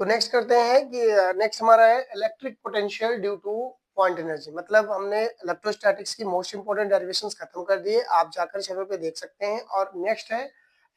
तो नेक्स्ट करते हैं कि नेक्स्ट हमारा है electric potential due two point energy. मतलब हमने इलेक्ट्रोस्टैटिक्स की मोस्ट इंपोर्टेंट डेरिवेशंस खत्म कर दिए, आप जाकर चैनल पे देख सकते हैं। और नेक्स्ट है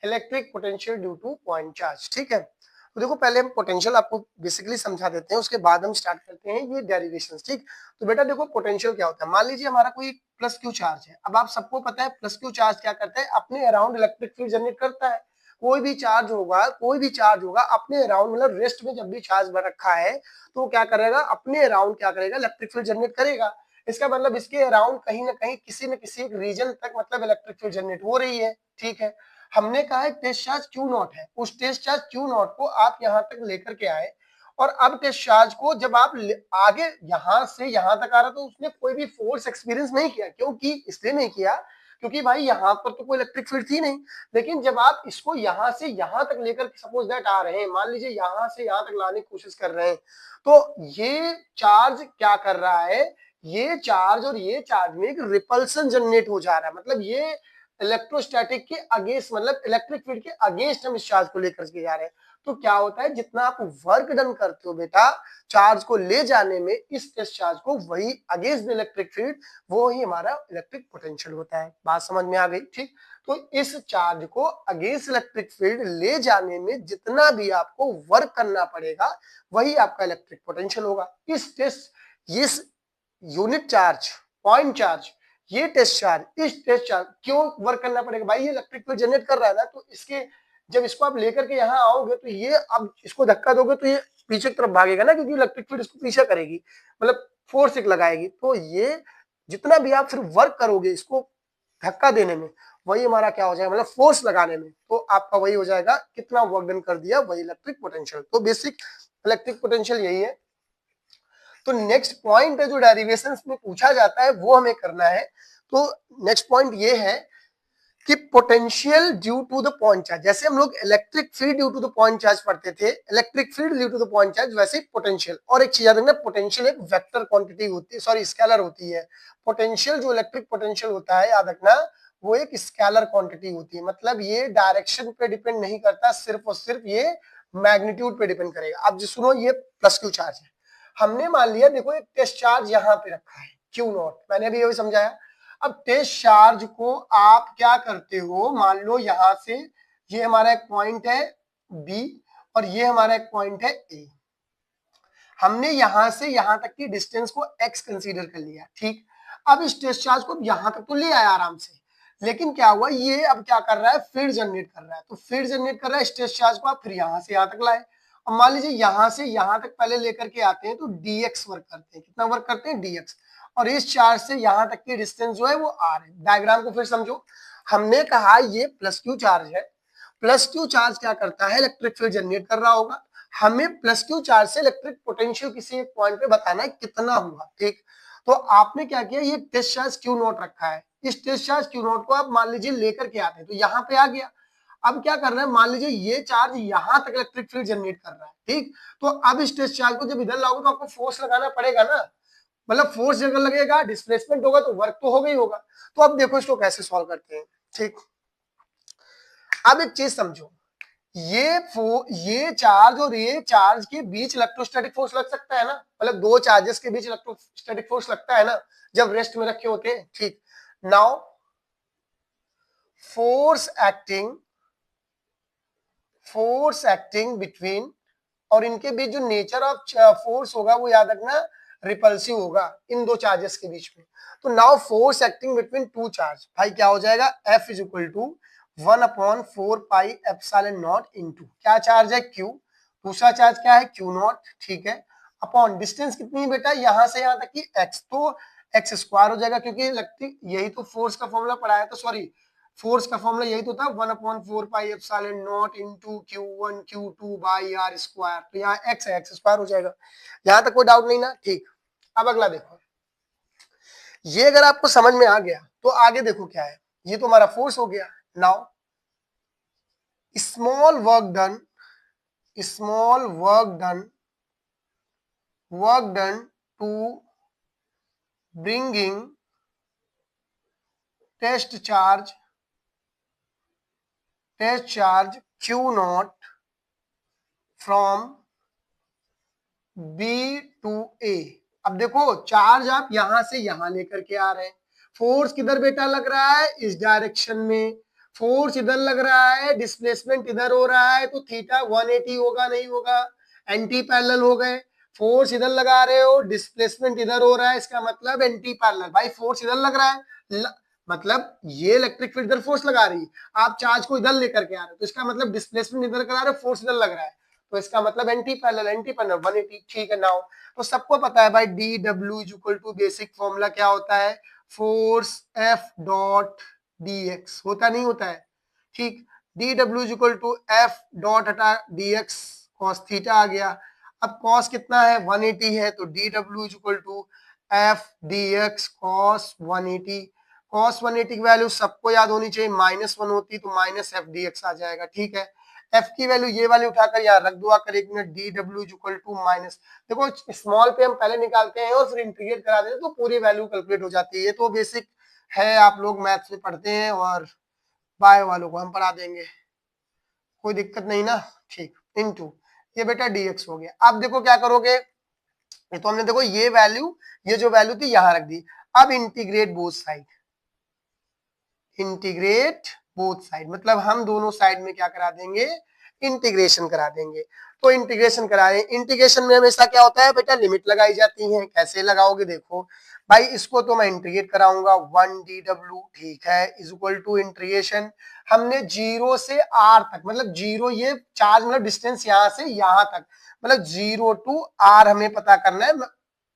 electric potential due two point charge. ठीक है, तो देखो पहले हम पोटेंशियल आपको बेसिकली समझा देते हैं, उसके बाद हम स्टार्ट करते हैं ये डेरिवेशंस। ठीक, तो बेटा देखो पोटेंशियल क्या होता है। मान लीजिए हमारा कोई प्लस क्यू चार्ज है। अब आप सबको पता है प्लस क्यू चार्ज क्या करता है, अपने अराउंड इलेक्ट्रिक फील्ड जनरेट करता है। कोई भी चार्ज होगा अपने अराउंड, मतलब रेस्ट में जब भी चार्ज बन रखा है तो वो क्या करेगा, अपने अराउंड क्या करेगा, इलेक्ट्रिक फील्ड जनरेट करेगा। इसका मतलब इसके अराउंड कहीं ना कहीं किसी न किसी एक रीजन तक मतलब इलेक्ट्रिक फील्ड जनरेट हो रही है। ठीक है, हमने कहा है टेस्ट चार्ज क्यू नॉट है, उस टेस्ट चार्ज क्यू नॉट को आप यहाँ तक लेकर के आए। और अब टेस्ट चार्ज को जब आप आगे यहां से यहां तक आ रहा, तो उसने कोई भी फोर्स एक्सपीरियंस नहीं किया। क्योंकि इसलिए नहीं किया क्योंकि भाई यहाँ पर तो कोई इलेक्ट्रिक फील्ड थी नहीं। लेकिन जब आप इसको यहां से यहां तक लेकर सपोज दैट आ रहे हैं, मान लीजिए यहां से यहां तक लाने की कोशिश कर रहे हैं, तो ये चार्ज क्या कर रहा है, ये चार्ज और ये चार्ज में एक रिपल्सन जनरेट हो जा रहा है। मतलब ये इलेक्ट्रोस्टैटिक के अगेंस्ट, मतलब इलेक्ट्रिक फील्ड के अगेंस्ट हम इस चार्ज को लेकर के जा रहे हैं। तो क्या होता है, जितना आप वर्क डन करते हो बेटा चार्ज को ले जाने में इस टेस्ट चार्ज को, वही अगेंस्ट द इलेक्ट्रिक फील्ड, वो ही हमारा इलेक्ट्रिक पोटेंशियल होता है। बात समझ में आ गई। ठीक, तो इस चार्ज को अगेंस्ट इलेक्ट्रिक फील्ड ले जाने में जितना भी आपको वर्क करना पड़ेगा वही आपका इलेक्ट्रिक पोटेंशियल होगा। इस यूनिट चार्ज, पॉइंट चार्ज, ये टेस्ट चार्ज, इस टेस्ट चार्ज क्यों वर्क करना पड़ेगा भाई, ये इलेक्ट्रिक फील्ड जनरेट कर रहा है ना। तो इसके जब इसको आप लेकर के यहाँ आओगे तो ये, अब इसको धक्का दोगे तो ये पीछे की तरफ भागेगा ना, क्योंकि इलेक्ट्रिक फील्ड इसको पीछे करेगी, मतलब फोर्स एक लगाएगी। तो ये जितना भी आप फिर वर्क करोगे इसको धक्का देने में, वही हमारा क्या हो जाएगा, मतलब फोर्स लगाने में, तो आपका वही हो जाएगा, कितना वर्क डन कर दिया वही इलेक्ट्रिक पोटेंशियल। तो बेसिक इलेक्ट्रिक पोटेंशियल यही है। तो नेक्स्ट पॉइंट है जो डेरिवेशंस में पूछा जाता है वो हमें करना है। तो नेक्स्ट पॉइंट ये है कि potential due to the point charge. जैसे हम लोग electric field due to the point charge पढ़ते थे, electric field due to the point charge, वैसे पोटेंशियल। और एक चीज याद रखना, पोटेंशियल एक वेक्टर क्वांटिटी होती है, सॉरी स्केलर होती है। पोटेंशियल जो इलेक्ट्रिक पोटेंशियल होता है, याद रखना, वो एक स्केलर क्वांटिटी होती है। मतलब ये डायरेक्शन पे डिपेंड नहीं करता, सिर्फ और सिर्फ ये मैग्नीट्यूड पे डिपेंड करेगा। अब जो सुनो, ये प्लस क्यू चार्ज है, हमने मान लिया देखो एक टेस्ट चार्ज यहाँ पे रखा है क्यू नॉट, मैंने अभी यही समझाया। अब टेस्ट चार्ज को आप क्या करते हो, मान लो यहां से ये हमारा एक पॉइंट है बी और ये हमारा एक पॉइंट है ए। हमने यहां से यहां तक की डिस्टेंस को एक्स कंसीडर कर लिया। ठीक, अब इस टेस्ट चार्ज को यहां तक तो ले आया आराम से, लेकिन क्या हुआ, ये अब क्या कर रहा है, फील्ड जनरेट कर रहा है। तो फील्ड जनरेट कर रहा है इस टेस्ट चार्ज को, आप फिर यहां से यहां तक लाए। अब मान लीजिए यहां से यहां तक पहले लेकर के आते हैं तो dx वर्क करते हैं। कितना वर्क करते हैं, dx। और इस चार्ज से यहां तक की डिस्टेंस जो है वो r है। डायग्राम को फिर समझो, हमने कहा ये प्लस क्यू चार्ज है। प्लस क्यू चार्ज क्या करता है, इलेक्ट्रिक फील्ड जनरेट कर रहा होगा। हमें प्लस क्यू चार्ज से इलेक्ट्रिक पोटेंशियल किसी एक पॉइंट पे बताना है कितना हुआ। ठीक, तो आपने क्या किया, ये टेस्ट चार्ज क्यू नॉट रखा है, इस टेस्ट चार्ज क्यू नॉट को आप मान लीजिए लेकर के आते हैं तो यहाँ पे आ गया। अब क्या करना है, मान लीजिए ये चार्ज यहां तक इलेक्ट्रिक फील्ड जनरेट कर रहा है। ठीक, तो अब इस टेस्ट चार्ज को जब इधर लाओगे तो आपको फोर्स लगाना पड़ेगा ना, मतलब फोर्स जगह लगेगा, डिस्प्लेसमेंट होगा तो वर्क तो होगा ही होगा। तो अब देखो इसको कैसे सॉल्व करते हैं। ठीक, अब एक चीज समझो, ये चार्ज और ये चार्ज के बीच इलेक्ट्रोस्टैटिक फोर्स लग सकता है ना, मतलब दो चार्जेस के बीच इलेक्ट्रोस्टैटिक फोर्स लगता है ना जब रेस्ट में रखे होते हैं। ठीक, नाउ फोर्स एक्टिंग बिटवीन, और इनके बीच जो नेचर ऑफ फोर्स होगा वो याद रखना रिपल्सिव होगा इन दो चार्जेस के बीच में। तो now force acting between two charge, भाई क्या हो जाएगा, F is equal to 1/4πε0 into क्या चार्ज है, Q, दूसरा चार्ज क्या है, Q0। ठीक है, अपॉन डिस्टेंस कितनी है बेटा, यहां से यहां तक की x, तो x स्क्वायर हो जाएगा, क्योंकि इलेक्ट्रिक यही तो फोर्स का फॉर्मूला पढ़ाया था, सॉरी फोर्स का फॉर्मूला यही तो था, 1/4πε0 into Q1 Q2 by are square. तो यहाँ x है, x स्क्वायर हो जाएगा। यहाँ तक कोई डाउट नहीं ना। ठीक, अब अगला देखो, ये अगर आपको समझ में आ गया तो आगे देखो क्या है। ये तो हमारा फोर्स हो गया। Now small work done to bringing test charge Q0 from B to A. अब देखो चार्ज आप यहां से यहां लेकर के आ रहे हैं, फोर्स किधर बेटा लग रहा है, इस डायरेक्शन में, फोर्स इधर लग रहा है, डिस्प्लेसमेंट इधर हो रहा है, तो थीटा 180 होगा नहीं होगा, एंटी पैरेलल हो गए। फोर्स इधर लगा रहे हो, डिस्प्लेसमेंट इधर हो रहा है, इसका मतलब एंटी पैरेलल। भाई फोर्स इधर लग रहा है, मतलब ये इलेक्ट्रिक फील्ड इधर फोर्स लगा रही है, आप चार्ज को इधर लेकर के आ रहे हो, तो इसका मतलब डिस्प्लेसमेंट इधर करा रहे हो, फोर्स इधर लग रहा है, तो इसका मतलब एंटी पैरेलल, 180। ठीक है नाउ, तो सबको पता है भाई डी डब्ल्यू is equal to, basic formula क्या होता है, force f dot d x, होता नहीं होता है, ठीक। डी डब्ल्यू is equal to f dot हटा डी एक्स कॉस थीटा आ गया। अब कॉस कितना है, 180 है, तो डी डब्ल्यू is equal to f d x cos 180। Cos 180 की वैल्यू सबको याद होनी चाहिए, -1 होती तो माइनस एफ डी एक्स आ जाएगा, ठीक है। एफ की वैल्यू ये वाली उठाकर यहाँ रख दो आकर, 1 मिनट, डी डब्ल्यू इक्वल टू माइनस, देखो स्मॉल पे हम पहले निकालते हैं और फिर इंटीग्रेट करा देते हैं तो पूरी वैल्यू कैलकुलेट हो जाती है। ये तो बेसिक है, आप लोग मैथ्स में पढ़ते हैं और बायो वालों को हम पढ़ा देंगे, कोई दिक्कत नहीं ना, ठीक। इनटू ये बेटा dx हो गया। अब देखो क्या करोगे, ये तो हमने देखो ये वैल्यू, ये जो वैल्यू थी यहां रख दी। अब integrate both side, integrate both side मतलब हम दोनों साइड में क्या करा देंगे, इंटीग्रेशन करा देंगे। तो इंटीग्रेशन कराएं, इंटीग्रेशन में हमेशा क्या होता है बेटा, लिमिट लगाई जाती है। कैसे लगाओगे देखो भाई, इसको तो मैं इंटीग्रेट कराऊंगा 1 dw, ठीक है, इज इक्वल टू इंटीग्रेशन, हमने 0 से r तक, मतलब 0 ये चार्ज मतलब डिस्टेंस यहां से यहां तक, मतलब 0 टू r हमें पता करना है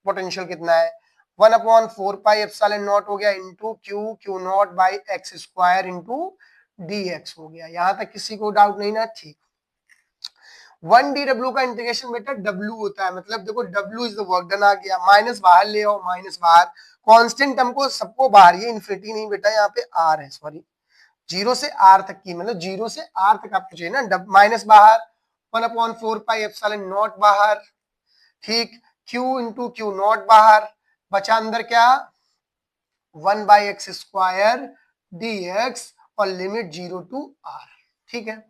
पोटेंशियल कितना है। 1/4 पाई एप्सिलॉन नॉट हो गया into q not by x square into D x हो गया। यहां तक किसी को डाउट नहीं ना, ठीक। 1 dw का इंटीग्रेशन बेटा w होता है, मतलब देखो w is the work done आ गया, माइनस बाहर ले आओ, माइनस बाहर, कांस्टेंट टर्म को सबको बाहर, ये इन्फिनिटी नहीं बेटा, यहाँ पे r है, सॉरी 0 से r तक की, मतलब 0 से r तक आपको चाहिए ना, माइनस बाहर, 1/4 पाई एप्सिलॉन नॉट बाहर, ठीक, q इंटू क्यू नॉट बाहर, बचा अंदर क्या, 1/x स्क्वायर डी एक्स और लिमिट 0 टू r, ठीक है।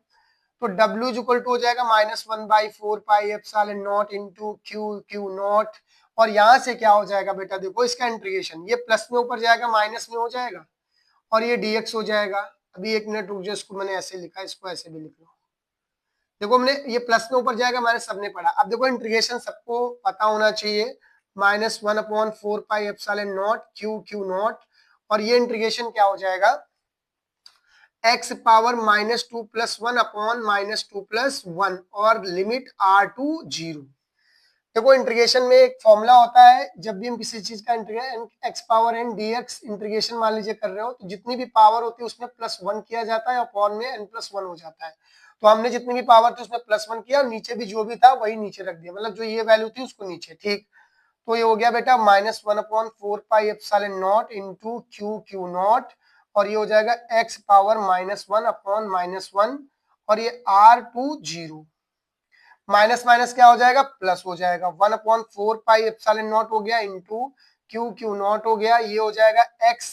तो W इक्वल टू हो जाएगा -1/4 pi epsilon naught into q not, और यहां से क्या हो जाएगा बेटा, देखो इसका इंटीग्रेशन, ये प्लस में ऊपर जाएगा माइनस में हो जाएगा, और ये dx हो जाएगा। अभी 1 मिनट रुक जाओ, इसको मैंने ऐसे लिखा, इसको ऐसे भी लिख लो। देखो हमने ये प्लस में ऊपर जाएगा, मैंने सबने पढ़ा। अब देखो इंटीग्रेशन सबको पता होना चाहिए, -1/4 pi epsilon not q not, और ये इंटीग्रेशन क्या हो जाएगा, x power -2 plus 1 upon -2 plus 1 और लिमिट r टू 0। देखो इंटीग्रेशन में एक फॉर्मूला होता है, जब भी हम किसी चीज का integration x power n dx integration मान लीजिए कर रहे हो, तो जितनी भी पावर होती है उसमें +1 किया जाता है, अपॉन में n+1 हो जाता है। तो हमने जितनी भी पावर थी उसमें +1 किया, और नीचे भी जो भी था वही नीचे रख दिया, मतलब जो ये वैल्यू थी उसको नीचे, ठीक। तो ये हो गया बेटा -1/4 pi epsilon naught into q not, और ये हो जाएगा x पावर -1 अपॉन -1, और ये r टू 0, माइनस माइनस क्या हो जाएगा, प्लस हो जाएगा, 1/4 पाई एप्सिलॉन नॉट हो गया इंटू क्यू नॉट हो गया, ये हो जाएगा x,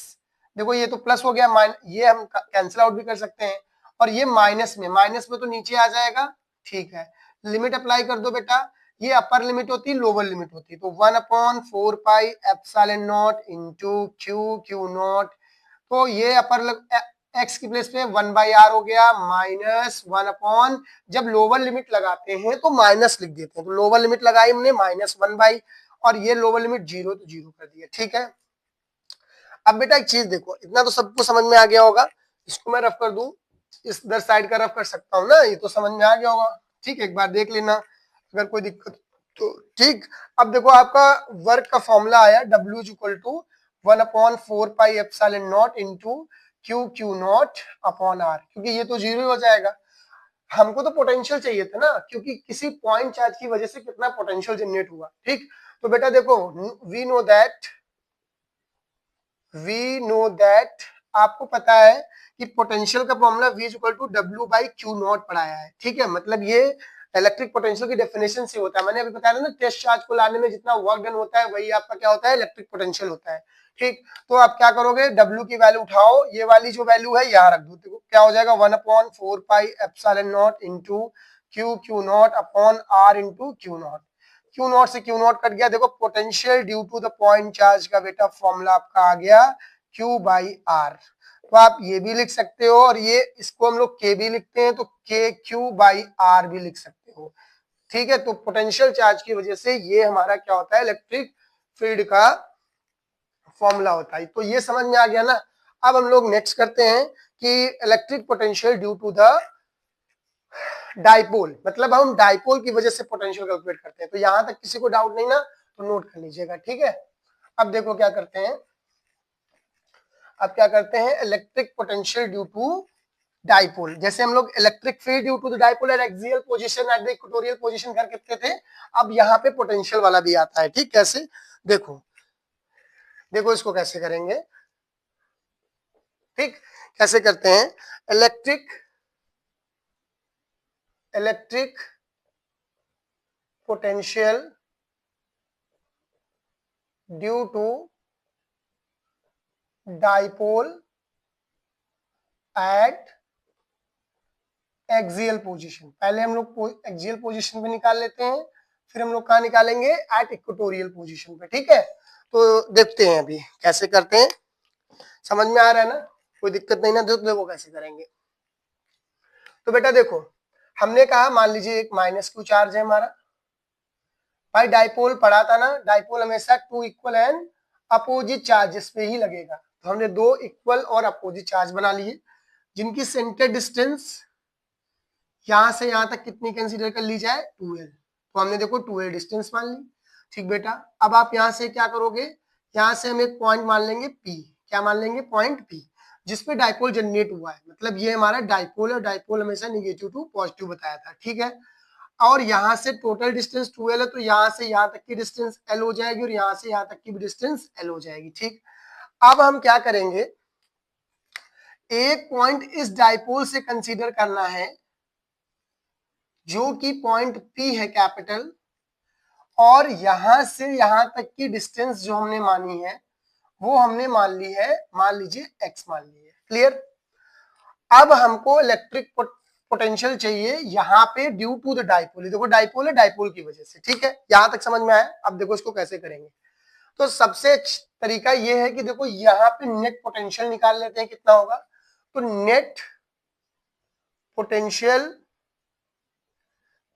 देखो ये तो प्लस हो गया, ये हम कैंसिल आउट भी कर सकते हैं, और ये माइनस में तो नीचे आ जाएगा, ठीक है। लिमिट अप्लाई कर दो बेटा, ये अपर लिमिट होती है, लोअर लिमिट होती है, तो 1/4 pi epsilon naught into q not, तो ये अपर एक्स की प्लेस पे 1/r हो गया, -1 अपॉन, जब लोअर लिमिट लगाते हैं तो माइनस लिख देते हैं, तो लोअर लिमिट लगाई हमने -1/, और ये लोअर लिमिट 0 तो 0 कर दिया, ठीक है। अब बेटा एक चीज देखो, इतना तो सबको समझ में आ गया होगा, इसको मैं रफ कर दूं, इस इधर साइड का रफ कर सकता हूं ना, ये तो समझ में आ गया होगा, ठीक है। एक बार देख लेना अगर कोई दिक्कत तो, ठीक। अब देखो आपका वर्क का फॉर्मूला आया, W equal to 1/4 pi epsilon naught into q naught upon r, क्योंकि ये तो 0 हो जाएगा। हमको तो पोटेंशियल चाहिए था ना, क्योंकि किसी पॉइंट चार्ज की वजह से कितना पोटेंशियल जनरेट हुआ, ठीक। तो बेटा देखो, वी नो दैट, आपको पता है कि पोटेंशियल का formula V equal to W by q naught पढ़ाया है, ठीक है। मतलब ये इलेक्ट्रिक पोटेंशियल की डेफिनेशन से होता है, मैंने अभी बताया ना, टेस्ट चार्ज को लाने में जितना वर्क डन होता है वही आपका क्या होता है, इलेक्ट्रिक पोटेंशियल होता है, ठीक। तो आप क्या करोगे, W की वैल्यू उठाओ, ये वाली जो वैल्यू है यहाँ रख दो, तो क्या हो जाएगा 1/4 pi epsilon naught into q naught upon r into q naught. Q naught से क्यू नॉट कट गया, देखो potential due to the point charge का बेटा फॉर्मूला आपका आ गया Q बाई आर। तो आप ये भी लिख सकते हो और ये इसको हम लोग K भी लिखते हैं तो K Q बाई आर भी लिख सकते हो, ठीक है। तो पोटेंशियल चार्ज की वजह से ये हमारा क्या होता है, इलेक्ट्रिक फील्ड का फॉर्मूला होता है। तो ये समझ में आ गया ना। अब हम लोग नेक्स्ट करते हैं कि electric potential due to the dipole, मतलब हम डाइपोल की वजह से पोटेंशियल कैलकुलेट करते हैं। तो यहां तक किसी को डाउट नहीं ना, तो नोट कर लीजिएगा, ठीक है। अब देखो क्या करते हैं, अब क्या करते हैं, electric potential due to dipole. जैसे हम लोग electric field due to the dipole at axial position at the equatorial position कर करते थे, अब यहाँ पे पोटेंशियल वाला भी आता है, ठीक। कैसे, देखो देखो इसको कैसे करेंगे, ठीक। कैसे करते हैं, electric potential due to dipole at axial position. पहले हम लोग एक्सियल पोजीशन पे निकाल लेते हैं, फिर हम लोग कहाँ निकालेंगे, एट इक्वेटोरियल पोजीशन पे, ठीक है। तो देखते हैं अभी कैसे करते हैं, समझ में आ रहा है ना, कोई दिक्कत नहीं ना। देखो कैसे करेंगे। तो बेटा देखो, हमने कहा मान लीजिए एक माइनस क्यू चार्ज है हमारा, भाई डाइपोल पढ़ा था ना, डाइपोल हमेशा two equal and opposite charges पे ही लगेगा। तो हमने दो इक्वल और अपोजिट चार्ज बना लिए, जिनकी सेंटर डिस्टेंस यहां से यहां तक कितनी कंसीडर कर ली जाए, 2l। तो हमने देखो 2l डिस्टेंस मान ली, ठीक बेटा। अब आप यहां से क्या करोगे, यहां से हम एक पॉइंट मान लेंगे P, क्या मान लेंगे, पॉइंट P, जिसपे डाइपोल जनरेट हुआ है। मतलब ये हमारा डाइपोल है, डाइपोल हमेशा नेगेटिव टू पॉजिटिव बताया था, ठीक है। और यहाँ से टोटल डिस्टेंस 2l है, तो यहाँ से यहाँ तक की डिस्टेंस l हो जाएगी और यहाँ से यहाँ तक की भी डिस्टेंस l हो जाएगी, ठीक। अब हम क्या करेंगे, एक पॉइंट इस डाइपोल से कंसीडर करना है जो कि पॉइंट P है कैपिटल, और यहां से यहां तक की डिस्टेंस जो हमने मानी है वो हमने मान ली है, मान लीजिए x मान ली है, क्लियर। अब हमको इलेक्ट्रिक पोटेंशियल चाहिए यहाँ पे ड्यू टू द डाइपोल। देखो डाइपोल है, डाइपोल की वजह से, ठीक है। यहां तक समझ में आया। अब देखो इसको कैसे करेंगे। तो सबसे तरीका ये है कि देखो यहाँ पे नेट पोटेंशियल निकाल लेते हैं, कितना होगा। तो नेट पोटेंशियल,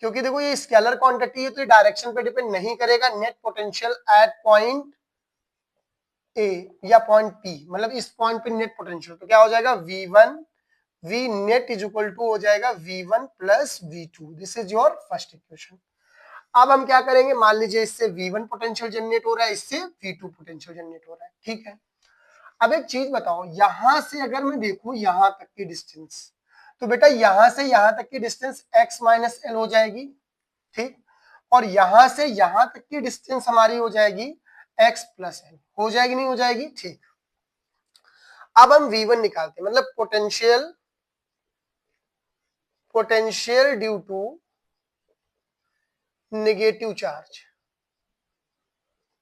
क्योंकि देखो ये स्केलर क्वांटिटी है तो ये डायरेक्शन पे डिपेंड नहीं करेगा। Net potential at point A या पॉइंट पी, मतलब इस पॉइंट पे नेट पोटेंशियल, तो क्या हो जाएगा, V1 V net is equal to हो जाएगा V1 plus V2। This is your first equation. अब हम क्या करेंगे, मान लीजिए इससे V1 पोटेंशियल जनरेट हो रहा है, इससे V2 पोटेंशियल जनरेट हो रहा है, ठीक है। अब एक चीज बताओ, यहां से अगर मैं देखूं यहां तक की डिस्टेंस, तो बेटा यहां से यहां तक की डिस्टेंस x माइनस एल हो जाएगी, ठीक। और यहां से यहां तक की डिस्टेंस हमारी हो जाएगी x प्लस एल, हो जाएगी नहीं हो जाएगी, ठीक। अब हम V1 निकालते हैं, मतलब potential due to negative charge,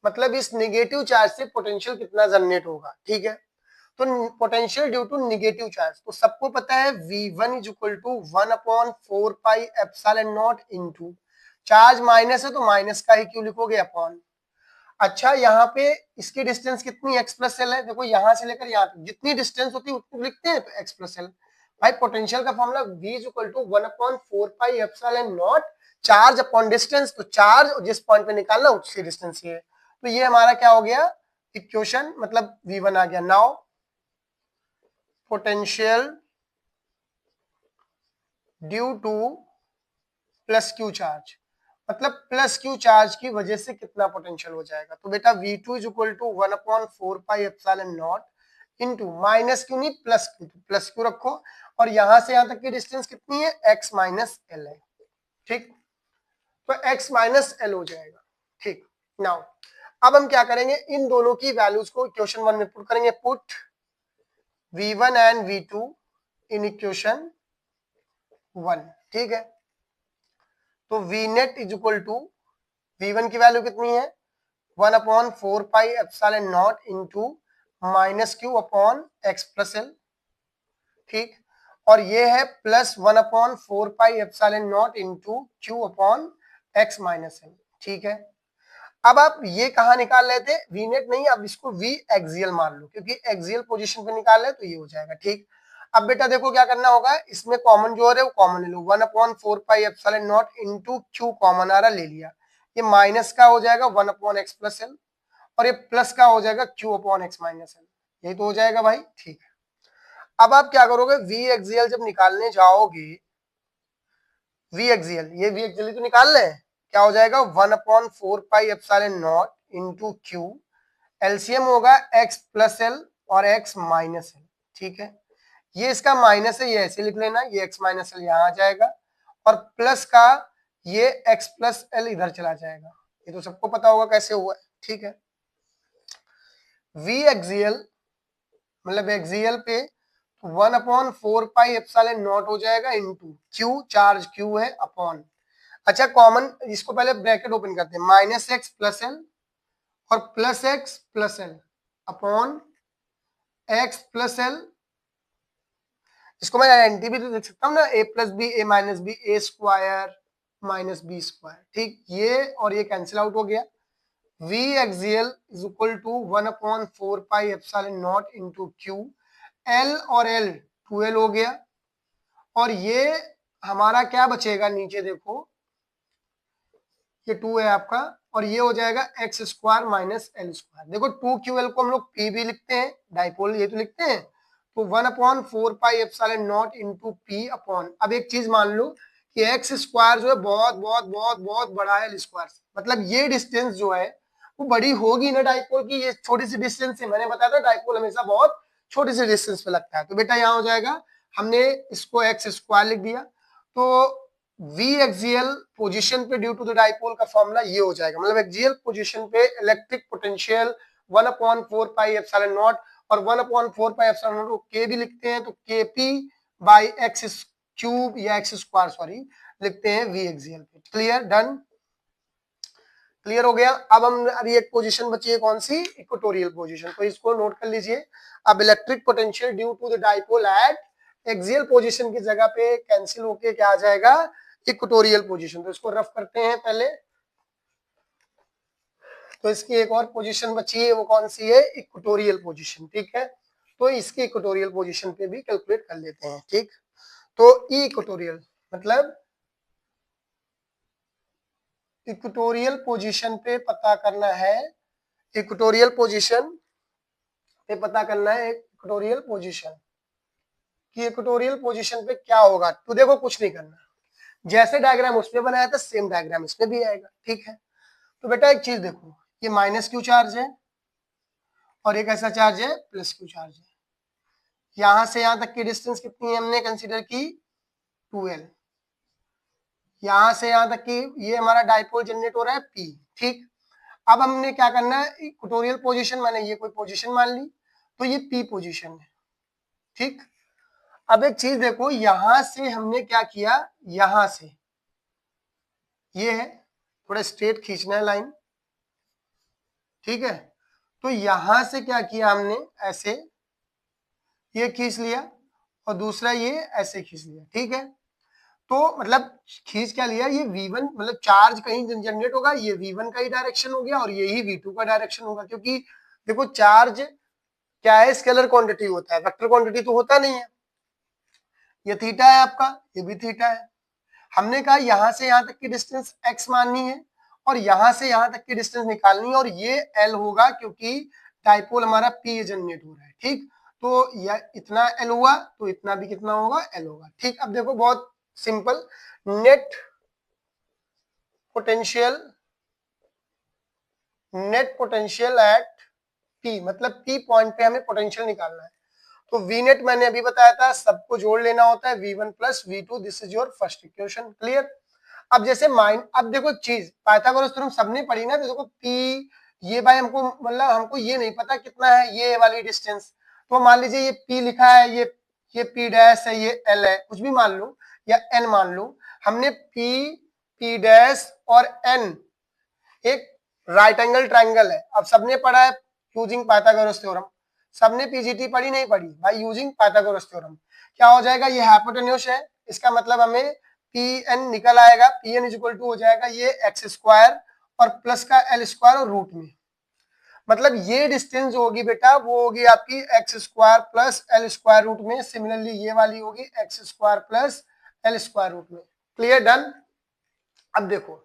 मतलब इस नेगेटिव चार्ज से पोटेंशियल कितना जनरेट होगा, ठीक है। तो potential due to negative charge, तो सबको पता है V1 is equal to 1/4 pi epsilon naught into, charge minus है तो माइनस का ही क्यों लिखोगे, अपॉन। अच्छा यहाँ पे इसकी डिस्टेंस कितनी, x प्लस एल है। देखो यहाँ से लेकर यहाँ तक जितनी डिस्टेंस होती है उतनी लिखते हैं, तो x प्लस एल। भाई पोटेंशियल का formula V is equal to 1/4 pi epsilon naught charge upon distance, तो चार्ज जिस पॉइंट पे निकालना उसकी डिस्टेंस ये है। तो ये हमारा क्या हो गया, इक्वेशन, मतलब V1 आ गया। Now potential due to plus q charge, मतलब प्लस क्यू चार्ज की वजह से कितना पोटेंशियल हो जाएगा। तो बेटा V2 is equal to 1/4 pi epsilon naught into, minus q नहीं प्लस क्यू, तो प्लस क्यू रखो, और यहां से यहां तक की डिस्टेंस कितनी है, x माइनस एल है, ठीक। तो x माइनस एल हो जाएगा, ठीक। नाउ अब हम क्या करेंगे, इन दोनों की वैल्यूज को इक्वेशन 1 में पुट करेंगे। Put V1 and V2 in equation 1, ठीक है। तो V net is equal to, V1 की वैल्यू कितनी है, 1/4 pi epsilon naught into minus Q upon x plus l, ठीक। और ये है plus 1/4 pi epsilon naught into q upon x minus l, ठीक है। अब आप ये कहाँ निकाल रहे थे, वी नेट नहीं, अब इसको वी एक्सियल मान लो, क्योंकि एक्सियल पोजीशन पे निकाल रहे तो ये हो जाएगा। ठीक, अब बेटा देखो क्या करना होगा, इसमें कॉमन जो है वो कॉमन ले लो, 1/4πε0 इंटू क्यू कॉमन आ रहा, ले लिया, ये माइनस का हो जाएगा 1/x प्लस एल, और ये प्लस का हो जाएगा Q upon x minus L, यही तो हो जाएगा भाई। ठीक है, अब आप क्या करोगे, वी एक्सियल जब निकालने जाओगे, वी एक्सियल, ये वी एक्सियल तो निकाल रहे हैं, क्या हो जाएगा 1/4πε0 इंटू क्यू, एलसीएम होगा x प्लस एल और x माइनस एल। ठीक है, ये इसका माइनस है, ये ऐसे लिख लेना, ये x माइनस एल यहाँ आ जाएगा, और प्लस का ये x प्लस एल इधर चला जाएगा, ये तो सबको पता होगा कैसे हुआ है। ठीक है, वी एक्सियल मतलब एक्सियल पे 1/4πε0 हो जाएगा इंटू क्यू, चार्ज क्यू है, अपॉन, अच्छा कॉमन, इसको पहले ब्रैकेट ओपन करते हैं, माइनस एक्स प्लस एल और plus X plus L upon X plus L, इसको मैं एंटी भी तो देख सकता हूँ ना, A plus B A minus B A square minus B square. ठीक, ये और ये कैंसिल आउट हो गया, V axial is equal to 1/4πε0 into Q, L और एल 2l हो गया, और ये हमारा क्या बचेगा, नीचे देखो ये 2 है आपका, और ये हो जाएगा x square minus L square. देखो 2ql को हम लोग पी भी लिखते हैं, डाइपोल ये तो लिखते हैं, तो 1/4πε0 इंटू पी अपॉन, अब एक चीज मान लो कि एक्स स्क्वायर जो है बहुत बहुत बहुत बहुत बड़ा है एल स्क्वायर से, मतलब ये डिस्टेंस जो है वो बड़ी होगी ना डाइपोल की, ये छोटी सी डिस्टेंस है, मैंने बताया था डाइपोल हमेशा बहुत छोटी सी डिस्टेंस पे लगता है, तो बेटा यहाँ हो जाएगा, हमने इसको एक्स स्क्वायर लिख दिया, तो वी एक्सियल पोजीशन पे ड्यू टू द डाइपोल का फॉर्मूला ये हो जाएगा, मतलब एक्सियल पोजीशन पे इलेक्ट्रिक पोटेंशियल 1/4πε0 और 1/4πε0 को के भी लिखते हैं, तो के पी बाई एक्स क्यूब या एक्स स्क्वायर सॉरी लिखते हैं वी एक्सियल पे। क्लियर, डन, क्लियर हो गया। अब हम अभी एक पोजीशन बची है, कौन सी, इक्वेटोरियल पोजीशन, तो इसको नोट कर लीजिए। अब electric potential due to the dipole at axial position की जगह पे कैंसिल होके क्या आ जाएगा, इक्वेटोरियल पोजीशन, तो इसको रफ करते हैं पहले। तो इसकी एक और पोजीशन बची है, वो कौन सी है, इक्वेटोरियल पोजीशन। ठीक है, तो इसकी इक्वेटोरियल पोजीशन पे भी कैलकुलेट कर लेते हैं। ठीक, तो ई इक्वेटोरियल मतलब इक्वेटोरियल पोजीशन पे पता करना है, इक्वेटोरियल पोजीशन पे पता करना है इक्वेटोरियल पोजीशन कि इक्वेटोरियल पोजीशन पे क्या होगा। तो देखो कुछ नहीं करना, जैसे डायग्राम उसमें बनाया था सेम डायग्राम इसमें भी आएगा। ठीक है, तो बेटा एक चीज देखो, ये माइनस क्यू चार्ज है और एक ऐसा चार्ज है प्लस क्यू चार्ज है, यहां से यहां तक की डिस्टेंस कितनी है हमने कंसीडर की 2l, यहां से यहां तक की ये हमारा डाइपोल जनरेट हो रहा है p। ठीक, अब हमने क्या करना है, इक्वेटोरियल पोजीशन मैंने ये कोई पोजीशन मान ली, तो ये p पोजीशन है। ठीक, अब एक चीज देखो, यहां से हमने क्या किया, यहां से ये है, थोड़ा स्ट्रेट खींचना है लाइन। ठीक है, तो यहां से क्या किया हमने, ऐसे ये खींच लिया और दूसरा ये ऐसे खींच लिया। ठीक है, तो मतलब खींच क्या लिया, ये v1 मतलब चार्ज कहीं जनरेट होगा, ये v1 का ही डायरेक्शन हो गया और ये ही v2 का डायरेक्शन होगा, क्योंकि देखो चार्ज क्या है, स्केलर क्वांटिटी होता है, वेक्टर क्वांटिटी तो होता नहीं है। ये थीटा है आपका, ये भी थीटा है, हमने कहा यहां से यहां तक की डिस्टेंस x माननी है और यहां से यहां तक की डिस्टेंस निकालनी है, और ये l होगा क्योंकि डाइपोल हमारा p जनरेट हो रहा है। ठीक, तो यह इतना l हुआ तो इतना भी कितना होगा, l होगा। ठीक, अब देखो बहुत simple, net potential at p, मतलब p पॉइंट पे हमें पोटेंशियल निकालना है, तो v नेट मैंने अभी बताया था सबको जोड़ लेना होता है, v1 plus v2, this is your first equation. Clear, अब जैसे अब देखो चीज पाइथागोरस थ्योरम सबने पढ़ी ना, तो देखो p, ये भाई हमको मतलब हमको ये नहीं पता कितना है ये वाली डिस्टेंस, तो मान लीजिए ये p लिखा है, ये p डैश है, ये l है, कुछ भी मान लो या n मान लो, हमने p डैश और n एक राइट एंगल ट्राइंगल है। अब सबने पढ़ा है यूजिंग पाइथागोरस थ्योरम, सबने पीजीटी पढ़ी नहीं पढ़ी भाई, यूजिंग पाइथागोरस थ्योरम क्या हो जाएगा, ये हाइपोटेन्यूस है, इसका मतलब हमें पी एन निकल आएगा, p n is equal to हो जाएगा ये एक्स स्क्वायर और प्लस का एल स्क्वायर और रूट में, मतलब ये डिस्टेंस जो होगी बेटा वो होगी आपकी X square plus L square root में, सिमिलरली ये वाली होगी X square plus L square root में। Clear, done. अब देखो,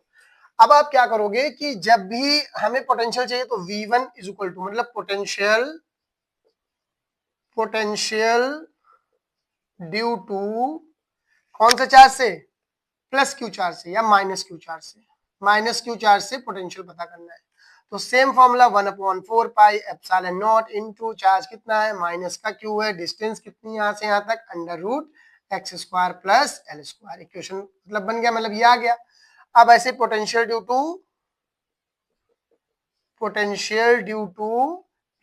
अब आप क्या करोगे कि जब भी हमें पोटेंशियल चाहिए तो V1 इज इक्वल टू, मतलब पोटेंशियल ड्यू टू कौन से चार्ज से, प्लस क्यू चार्ज से या माइनस क्यू चार्ज से, माइनस क्यू चार्ज से पोटेंशियल पता करना है। तो same formula 1/4 pi epsilon naught into charge कितना है, माइनस का क्यू है, डिस्टेंस कितनी यहां से यहां तक, under root x square plus L square. Equation मतलब बन गया, मतलब ये आ गया। अब ऐसे potential due to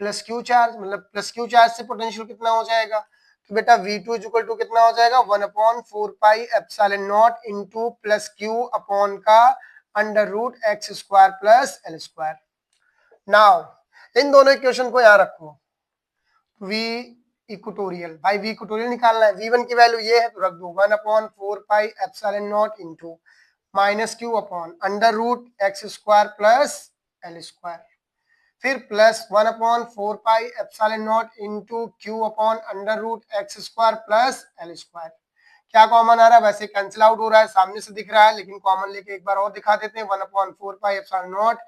plus q charge, मतलब प्लस क्यू चार्ज से पोटेंशियल कितना हो जाएगा, तो बेटा V2 इज इक्वल टू कितना हो जाएगा, 1/4 pi epsilon naught into plus Q upon का under root x square plus L square. Now इन दोनों इक्वेशन को यहां रखो, V इक्वेटोरियल, भाई V इक्वेटोरियल निकालना है, V1 की वैल्यू ये है तो रख दो 1/4 pi epsilon naught into minus Q upon under root x square plus L square, फिर plus 1/4 pi epsilon naught into Q upon under root x square plus L square. क्या कॉमन आ रहा है, वैसे कैंसिल आउट हो रहा है, सामने से दिख रहा है, लेकिन कॉमन लेके एक बार और दिखा देते हैं, 1/4 पाई एप्सिलॉन नॉट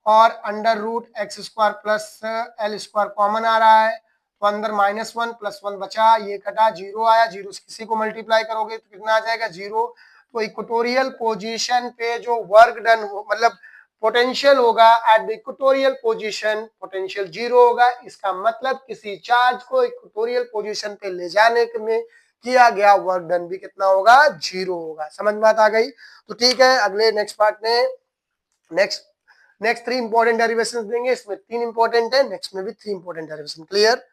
और under root x square plus L square common आ रहा है, तो अंदर -1 + 1 बचा, ये कटा, जीरो आया, जीरो से किसी को मल्टीप्लाई करोगे तो कितना आ जाएगा, जीरो। तो इक्वेटोरियल पोजीशन पे जो वर्क डन हो, मतलब पोटेंशियल होगा eight the equatorial position, potential zero होगा। इसका मतलब किसी चार्ज को इक्वेटोरियल पोजीशन पे ले जाने में किया गया वर्क डन भी कितना होगा, जीरो होगा। समझ में बात आ गई? तो ठीक है, अगले नेक्स्ट पार्ट में नेक्स्ट 3 इंपॉर्टेंट डेरिवेशंस देंगे, इसमें 3 इंपॉर्टेंट है, नेक्स्ट में भी 3 इंपॉर्टेंट डेरिवेशन। क्लियर?